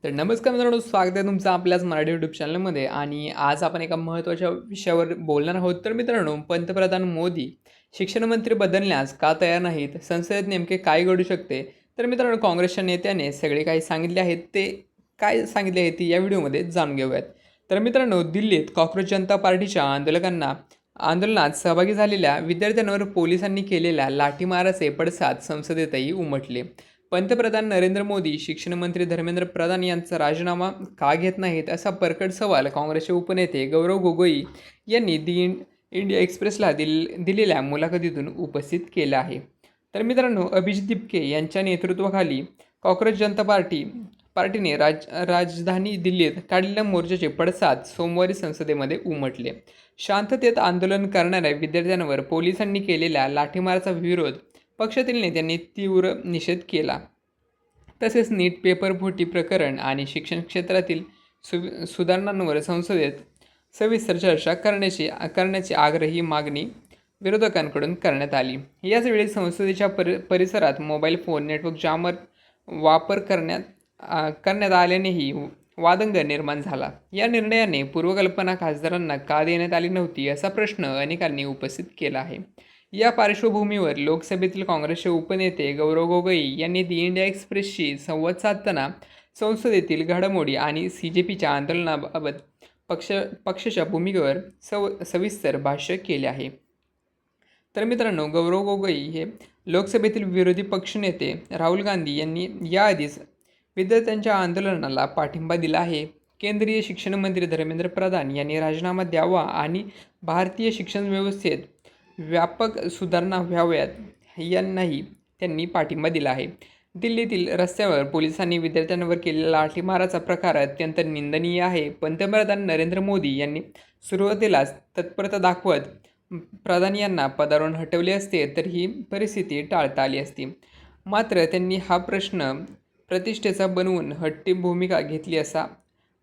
तर नमस्कार मित्रांनो, स्वागत आहे तुमचं आपल्याच मराठी यूट्यूब चॅनलमध्ये. आणि आज आपण एका महत्त्वाच्या विषयावर बोलणार आहोत. तर मित्रांनो, पंतप्रधान मोदी शिक्षण मंत्री बदलण्यास का तयार नाहीत? संसदेत नेमके काय घडू शकते? तर मित्रांनो, काँग्रेसच्या नेत्याने सगळे काही सांगितले आहेत, ते काय सांगितले आहे ते या व्हिडिओमध्ये जाणून घेऊयात. तर मित्रांनो, दिल्लीत कॉक्रोच जनता पार्टीच्या आंदोलनात सहभागी झालेल्या विद्यार्थ्यांवर पोलिसांनी केलेल्या लाठीमाराचे पडसाद संसदेतही उमटले. पंतप्रधान नरेंद्र मोदी शिक्षण मंत्री धर्मेंद्र प्रधान यांचा राजीनामा का घेत नाहीत, असा परखड सवाल काँग्रेसचे उपनेते गौरव गोगोई यांनी इंडिया एक्सप्रेसला दिलेल्या मुलाखतीतून उपस्थित केला आहे. तर मित्रांनो, अभिजित दिपके यांच्या नेतृत्वाखाली कॉक्रोच जनता पार्टीने राजधानी दिल्लीत काढलेल्या मोर्चाचे पडसाद सोमवारी संसदेमध्ये उमटले. शांततेत आंदोलन करणाऱ्या विद्यार्थ्यांवर पोलिसांनी केलेल्या लाठीमाराचा विरोध पक्षातील नेत्यांनी तीव्र निषेध केला. तसेच नीट पेपरफुटी प्रकरण आणि शिक्षण क्षेत्रातील सुधारणांवर संसदेत सविस्तर चर्चा करण्याची आग्रही मागणी विरोधकांकडून करण्यात आली. याचवेळी संसदेच्या परिसरात मोबाईल फोन नेटवर्क जामर वापर करण्यात आल्यानेही वादंग निर्माण झाला. या निर्णयाने पूर्वकल्पना खासदारांना का देण्यात आली नव्हती, असा प्रश्न अनेकांनी उपस्थित केला आहे. या पार्श्वभूमीवर लोकसभेतील काँग्रेसचे उपनेते गौरव गोगोई यांनी दी इंडिया एक्सप्रेसशी संवाद साधताना संसदेतील घडामोडी आणि CJPच्या आंदोलनाबाबत पक्षाच्या भूमिकेवर सविस्तर भाष्य केले आहे. तर मित्रांनो, गौरव गोगोई हे लोकसभेतील विरोधी पक्षनेते राहुल गांधी यांनी याआधीच विद्यार्थ्यांच्या आंदोलनाला पाठिंबा दिला आहे. केंद्रीय शिक्षण मंत्री धर्मेंद्र प्रधान यांनी राजीनामा द्यावा आणि भारतीय शिक्षण व्यवस्थेत व्यापक सुधारणा व्हाव्यात यांनाही त्यांनी पाठिंबा दिला आहे. दिल्लीतील रस्त्यावर पोलिसांनी विद्यार्थ्यांवर केलेला लाठीमाराचा प्रकार अत्यंत निंदनीय आहे. पंतप्रधान नरेंद्र मोदी यांनी सुरुवातीलाच तत्परता दाखवत प्रधान यांना पदावरून हटवले असते तर ही परिस्थिती टाळता आली असती. मात्र त्यांनी हा प्रश्न प्रतिष्ठेचा बनवून हट्टी भूमिका घेतली, असा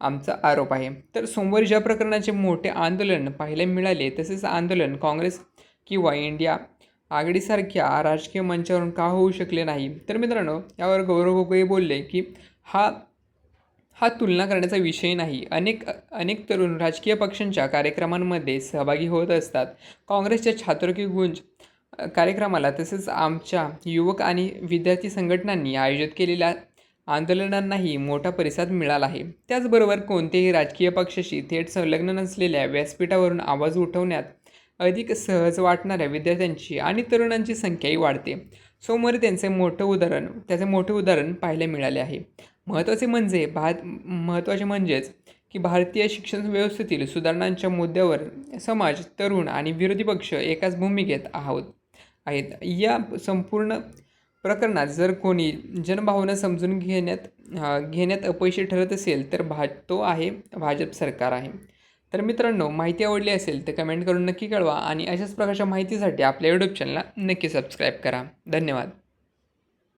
आमचा आरोप आहे. तर सोमवारी ज्या प्रकरणाचे मोठे आंदोलन पाहायला मिळाले, तसेच आंदोलन काँग्रेस किंवा इंडिया आघाडीसारख्या राजकीय मंचावरून का होऊ शकले नाही? तर मित्रांनो, यावर गौरव गोगोई बोलले की हा तुलना करण्याचा विषय नाही. अनेक तरुण राजकीय पक्षांच्या कार्यक्रमांमध्ये सहभागी होत असतात. काँग्रेसच्या छात्र की गुंज कार्यक्रमाला तसेच आमच्या युवक आणि विद्यार्थी संघटनांनी आयोजित केलेल्या आंदोलनांनाही मोठा प्रतिसाद मिळाला आहे. त्याचबरोबर कोणत्याही राजकीय पक्षाशी थेट संलग्न नसलेल्या व्यासपीठावरून आवाज उठवण्यात अधिक सहज वाटणाऱ्या विद्यार्थ्यांची आणि तरुणांची संख्याही वाढते. सोमवारी त्याचे मोठे उदाहरण पाहायला मिळाले आहे. महत्त्वाचे म्हणजेच की भारतीय शिक्षण व्यवस्थेतील सुधारणांच्या मुद्द्यावर समाज, तरुण आणि विरोधी पक्ष एकाच भूमिकेत आहेत. या संपूर्ण प्रकरणात जर कोणी जनभावना समजून घेण्यात अपयशी ठरत असेल तर तो आहे भाजप सरकार आहे. तर मित्रांनो, माहिती आवडली असेल तर कमेंट करून नक्की कळवा आणि अशाच प्रकारच्या माहितीसाठी आपल्या यूट्यूब चॅनलला नक्की सबस्क्राईब करा. धन्यवाद.